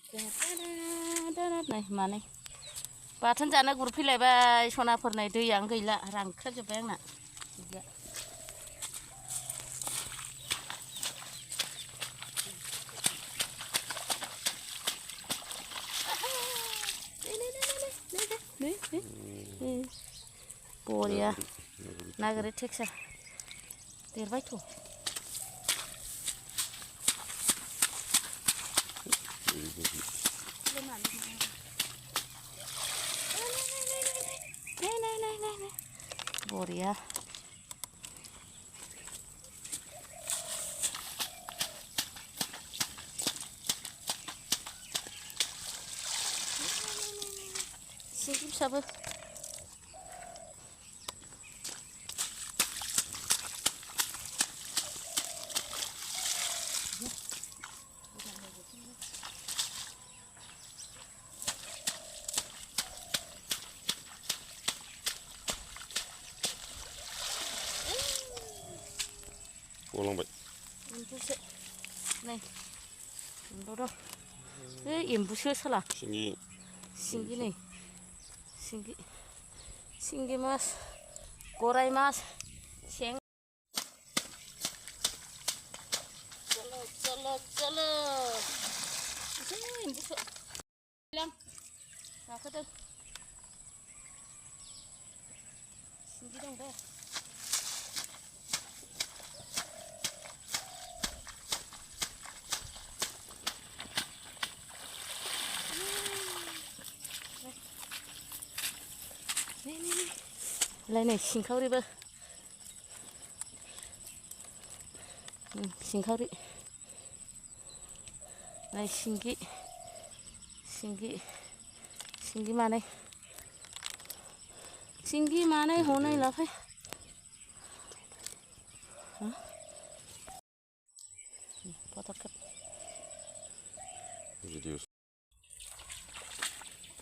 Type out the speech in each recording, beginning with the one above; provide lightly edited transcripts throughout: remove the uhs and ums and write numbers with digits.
नै मानै बाथोन जानो गुरफैलायबाय सनाफोर नै दैयानो गैला रानख्रेबजोब्बाय आंना बरिया ना गोरि टेक्सा देरबायथ' बरिया सिंगि फिसाबो गलांबाय एम्बुसो नै एम्बु दं एम्बुसो साला सिंगि नै सिंगि मास गराय मास सें चलो चलो चलो एम्बुसो गाखोदों सिंगि दं दे नै सिंखावरिबो सिंखावरि नै सिंगि मानै हनै लाफै फट'खेब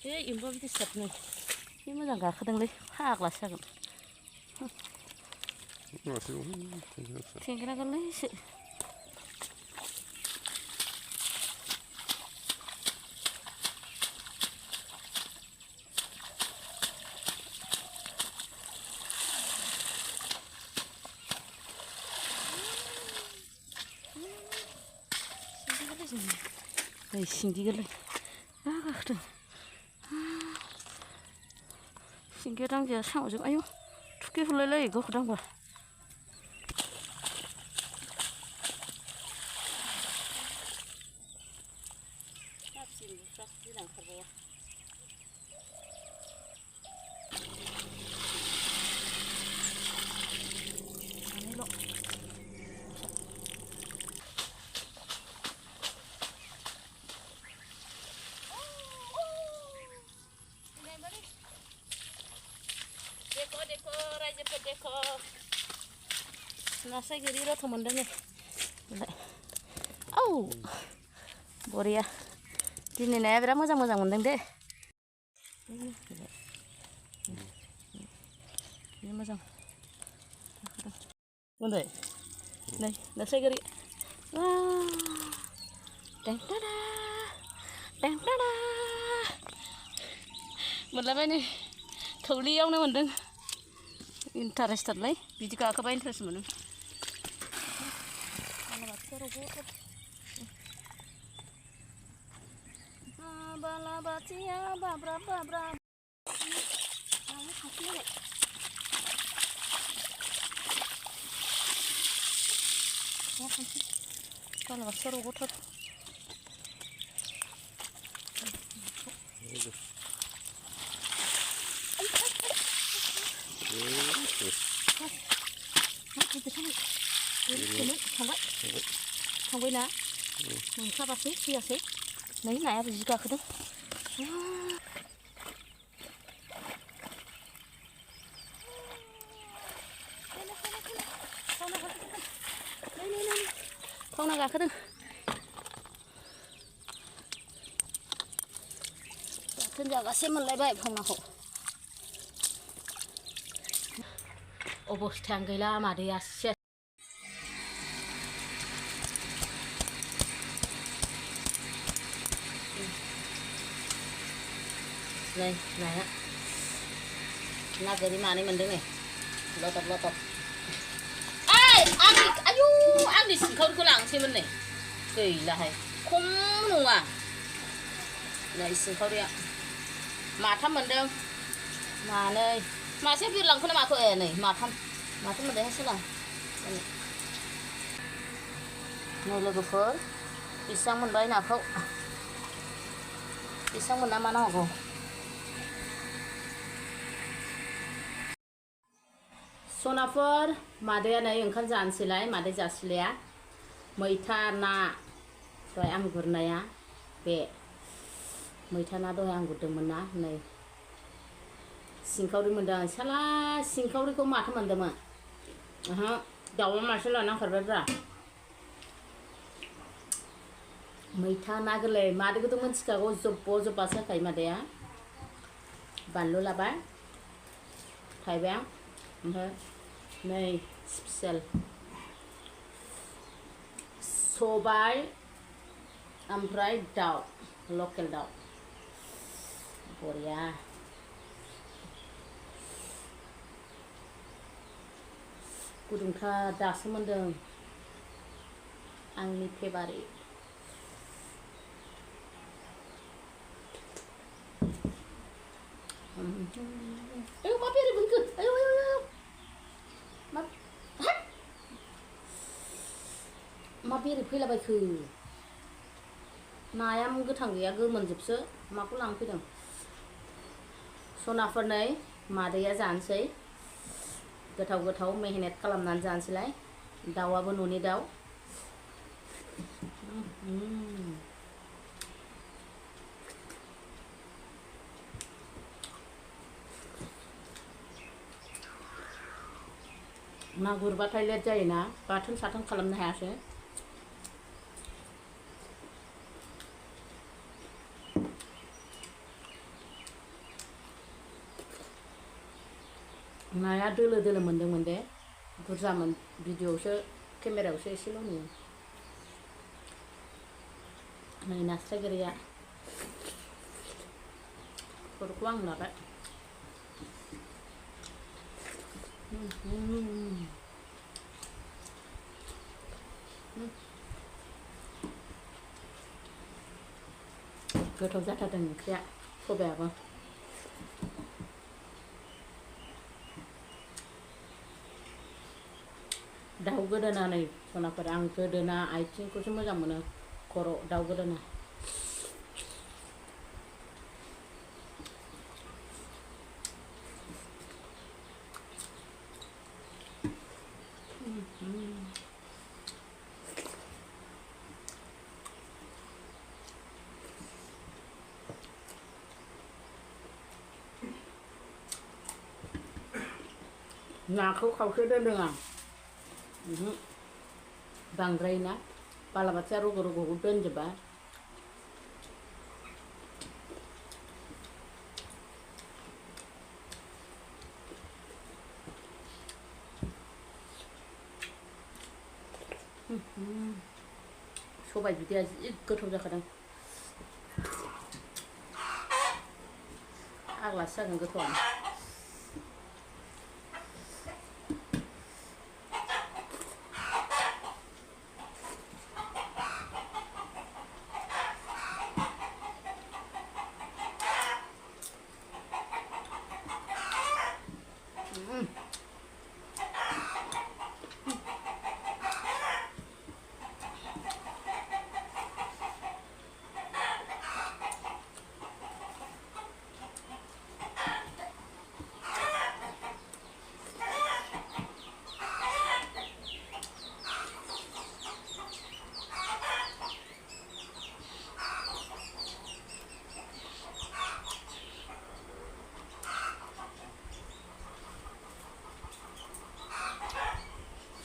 बे एम्बुआ गिदिर नै बे मोजां गाखोदोंलै फाग्लासो जागोन थेंगोना गोरलैसो नै सिंगि गोरलै गाखोदों सिंगिया दांजाया साम'जों आयौ थुखे हरलायलायो गावखौ दांबा Deko raja deko nasi gurih lo temen deh nih oh boria dini naya berapa mo장 mendeng deh ini mo장 udah nih nasi gurih wah teng tada berapa nih थौलियावनो मोनदों इन्टारेस्टलै बिदि गाखोबा इन्टारेस्ट मोनो बालाबाथिया बाब्रा बाब्रा बालाबाथिया रग'थार थांबाय ना मोनखाबासै फैयासै नै नायाबो जि गाखोदों फावना गाखोदों बाथोन जागासे मोनलायबाय फावनाखौ अबस्थायानो गैला मादैया सेस Đây, này á. Na goरि मानै मोनदों नै लटब ओइ आंनि सिंखावरिखौ लांसैमोन नै गैलाहाय खम नङा नै सिंखावरिया माथाम मोनदों मानै मासे बिरलांखो ना माखो ए नै माथाम मोनदों सोलां नै लोगोफोर बेसेबां मोनबाय नाखौ बेसेबां मोनना मा नांगौ sonapwr मादैया नै ओंखाम जानोसैलाय मादै जासिलाया मैथा ना दहाय आं गुरनाया बे मैथा ना दहाय आं गुरदोंमोन ना नै सिंखावरि मोनदों आं साला सिंखावरिखौ माथो मोनदोंमोन ओहो दाउआ मासे लानांखारबायब्रा मैथा ना गोरलै मादैखौथ' मिथिखागौ जब्बासो होखायो मादैया बानलु लाबाय थाइबें ओमफ्राय नै स्पेसियेल सबाइ ओमफ्राय दाउ लकेल दाउ बरिया गुदुंथार दासो मोनदों आंनि फेभारिट मा बेरे मोनखो मा बेरे फैलाबायखो नाया गोथां गैया गोमोनजोबसो माखौ लांफैदों sonapwr नै मादैया जानोसै गोथाव मेहनत खालामनानै जानोसैलाय दाउआबो न'नि दाउ ना गुरबाथाय लेट जायोना बाथोन साथोन खालामनो हायासै नाया दोलो मोनदोंमोन दे बुरजामोन भिडिअआवसो केमेरायावसो एसेल' नुयो नै नास्राय गोरिया खर'खौ आं लाबाय गोथाव जाथारदों ओंख्रिया सबायाबो दाउ गोदोना नै sonapwr आं गोदोना आथिंखौसो मोजां मोनो खर' दाउ गोदोना नाखौ खावसे दोनदों आं बांद्राय ना बालाबाथिया रग' दोनजोबा सबाइ बिदैया जि गोथाव जाखादों आग्लासो जागोन गोथावानो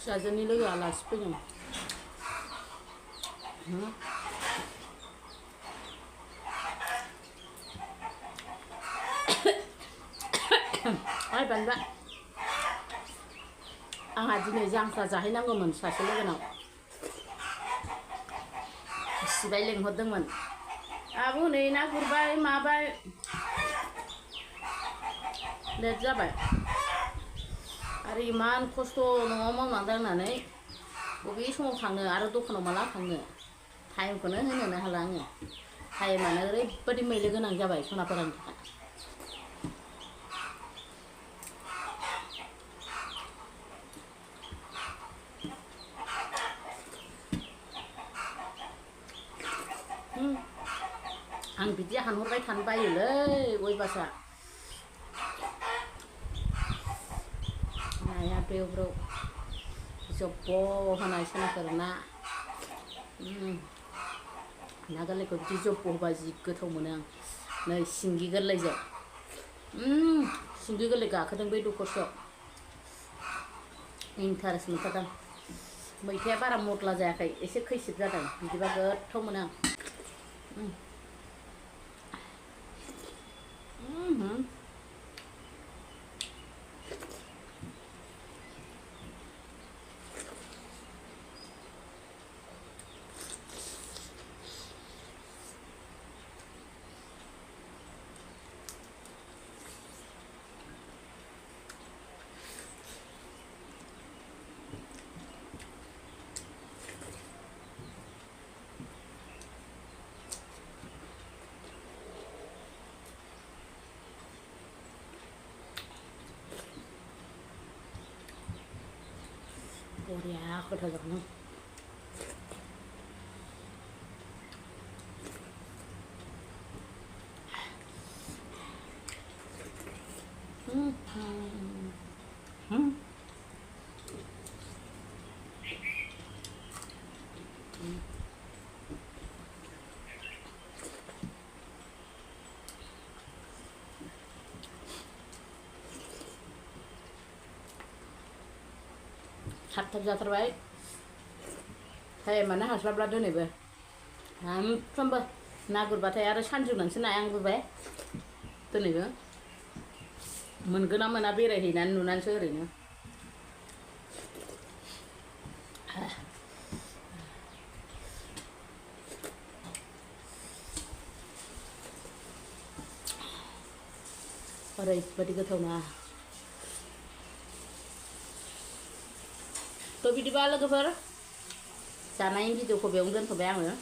फिसाजोनि लोगो आलासि फैदों ओइ बानजा आंहा दिनै जांख्रा जाहैनांगौमोन सासे लोगोनाव सिबाय लेंहरदोंमोन आब' नै ना गुरबाय माबाय लेट जाबाय आरो इमान खस्थ' न'आव मावनानै दांनानै बबे समाव थांनो आरो दखानाव माला थांनो टाइमखौनो होनोनो हाला आङो टाइमानो ओरैबायदि मैलो गोनां जाबाय सनाफोरानि थाखाय आं बिदि हानहरबाय थानो बायोलै अयबासा नाया ब्रेव ब्रेव जब्ब' होनाय सनाफोर ना ना गोरलैखौ बिदि जब्ब' होबा जि गोथाव मोनो आं नै सिंगि गोरलैजों सिंगि गोरलै गाखोदों बै दखरसेयाव इन्टारेस्ट मोनथारदों मैथाया बारा मस्ला जायाखै एसे खैसिब जादों बिदिबा गोथाव मोनो आं बरिया गोथाव जागोन थाब जाथारबाय टाइमानो हास्लाबला दिनैबो सानफ्रोमबो ना गुरबाथाय आरो सानजौनानैसो नाया आं गुरबाय दिनैबो मोनगोन ना मोना बेरायहैनानै नुनानैसो ओरैनो ओरैबायदि गोथाव ना थ' बिदिबा लोगोफोर जानायनि भिडिअखौ बेयावनो दोनथ'बाय आङो